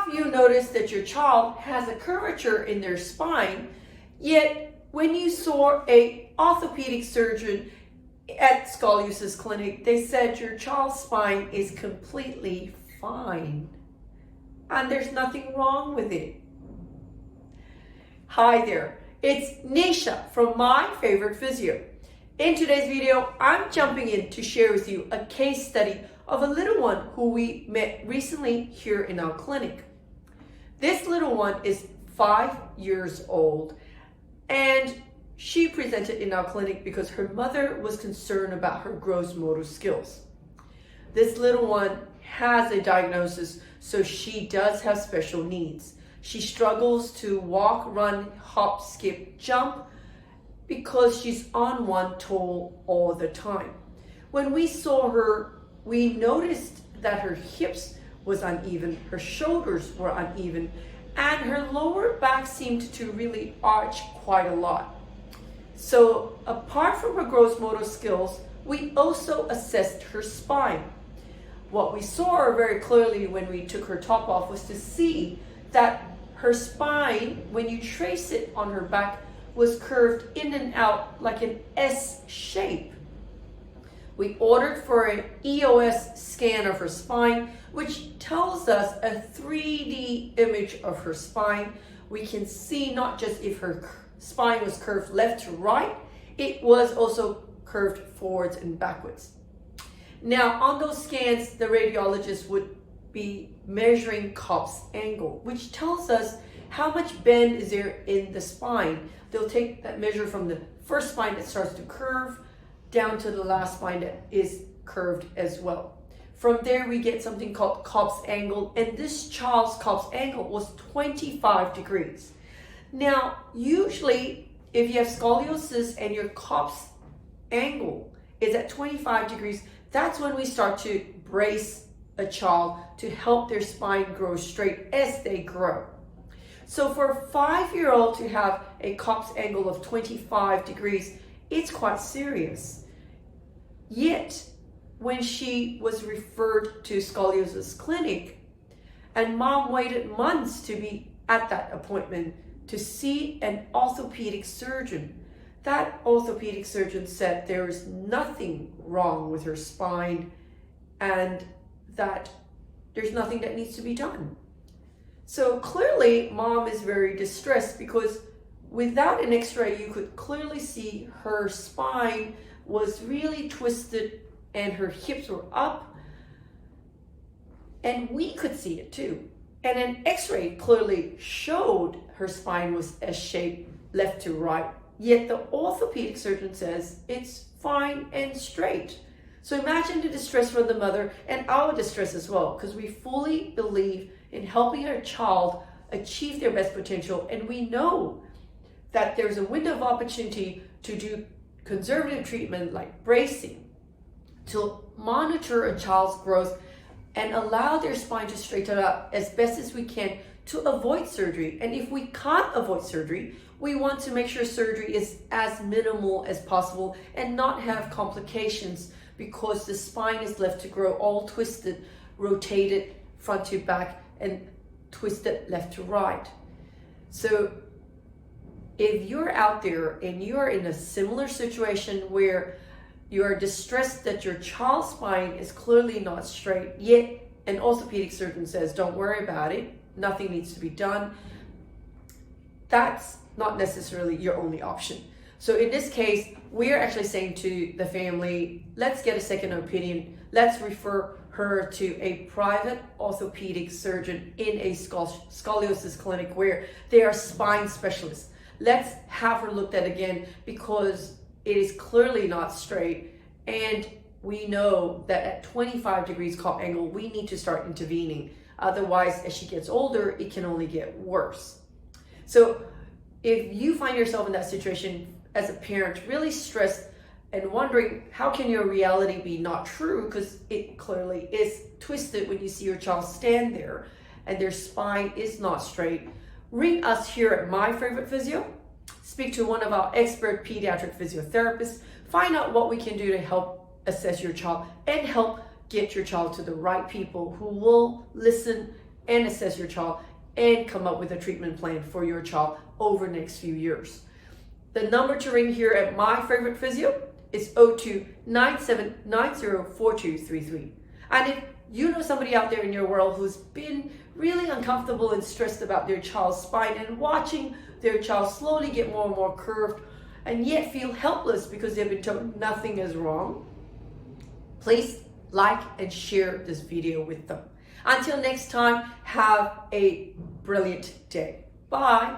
Have you noticed that your child has a curvature in their spine, yet when you saw a orthopedic surgeon at scoliosis clinic, they said your child's spine is completely fine and there's nothing wrong with it? Hi there, it's Neesha from My Favorite Physio. In today's video, I'm jumping in to share with you a case study of a little one who we met recently here in our clinic. This little one is 5 years old, and she presented in our clinic because her mother was concerned about her gross motor skills. This little one has a diagnosis, so she does have special needs. She struggles to walk, run, hop, skip, jump because she's on one toe all the time. When we saw her, we noticed that her hips was uneven, her shoulders were uneven, and her lower back seemed to really arch quite a lot. So apart from her gross motor skills, we also assessed her spine. What we saw very clearly when we took her top off was to see that her spine, when you trace it on her back, was curved in and out like an S shape. We ordered for an EOS scan of her spine, which tells us a 3D image of her spine. We can see not just if her spine was curved left to right, it was also curved forwards and backwards. Now, on those scans, the radiologist would be measuring Cobb's angle, which tells us how much bend is there in the spine. They'll take that measure from the first spine that starts to curve down to the last spine that is curved as well. From there, we get something called Cobb's angle, and this child's Cobb's angle was 25 degrees. Now, usually, if you have scoliosis and your Cobb's angle is at 25 degrees, that's when we start to brace a child to help their spine grow straight as they grow. So for a 5-year-old to have a Cobb's angle of 25 degrees, it's quite serious. Yet, when she was referred to scoliosis clinic, and mom waited months to be at that appointment to see an orthopedic surgeon, that orthopedic surgeon said there is nothing wrong with her spine and that there's nothing that needs to be done. So clearly, mom is very distressed because without an x-ray, you could clearly see her spine was really twisted and her hips were up, and we could see it too. And an x-ray clearly showed her spine was S-shaped left to right, yet the orthopedic surgeon says it's fine and straight. So imagine the distress for the mother and our distress as well, because we fully believe in helping our child achieve their best potential, and we know that there's a window of opportunity to do conservative treatment like bracing to monitor a child's growth and allow their spine to straighten out as best as we can to avoid surgery. And if we can't avoid surgery, we want to make sure surgery is as minimal as possible and not have complications because the spine is left to grow all twisted, rotated front to back, and twisted left to right. So if you're out there and you're in a similar situation where you're distressed that your child's spine is clearly not straight, yet an orthopedic surgeon says, don't worry about it, nothing needs to be done, that's not necessarily your only option. So in this case, we're actually saying to the family, let's get a second opinion. Let's refer her to a private orthopedic surgeon in a scoliosis clinic where they are spine specialists. Let's have her looked at again because it is clearly not straight, and we know that at 25 degrees Cobb angle, we need to start intervening. Otherwise, as she gets older, it can only get worse. So if you find yourself in that situation as a parent, really stressed and wondering how can your reality be not true, because it clearly is twisted when you see your child stand there and their spine is not straight, ring us here at My Favorite Physio, speak to one of our expert pediatric physiotherapists, find out what we can do to help assess your child and help get your child to the right people who will listen and assess your child and come up with a treatment plan for your child over the next few years. The number to ring here at My Favorite Physio is 02-9790-4233. And if you know somebody out there in your world who's been really uncomfortable and stressed about their child's spine and watching their child slowly get more and more curved and yet feel helpless because they've been told nothing is wrong, please like and share this video with them. Until next time, have a brilliant day. Bye.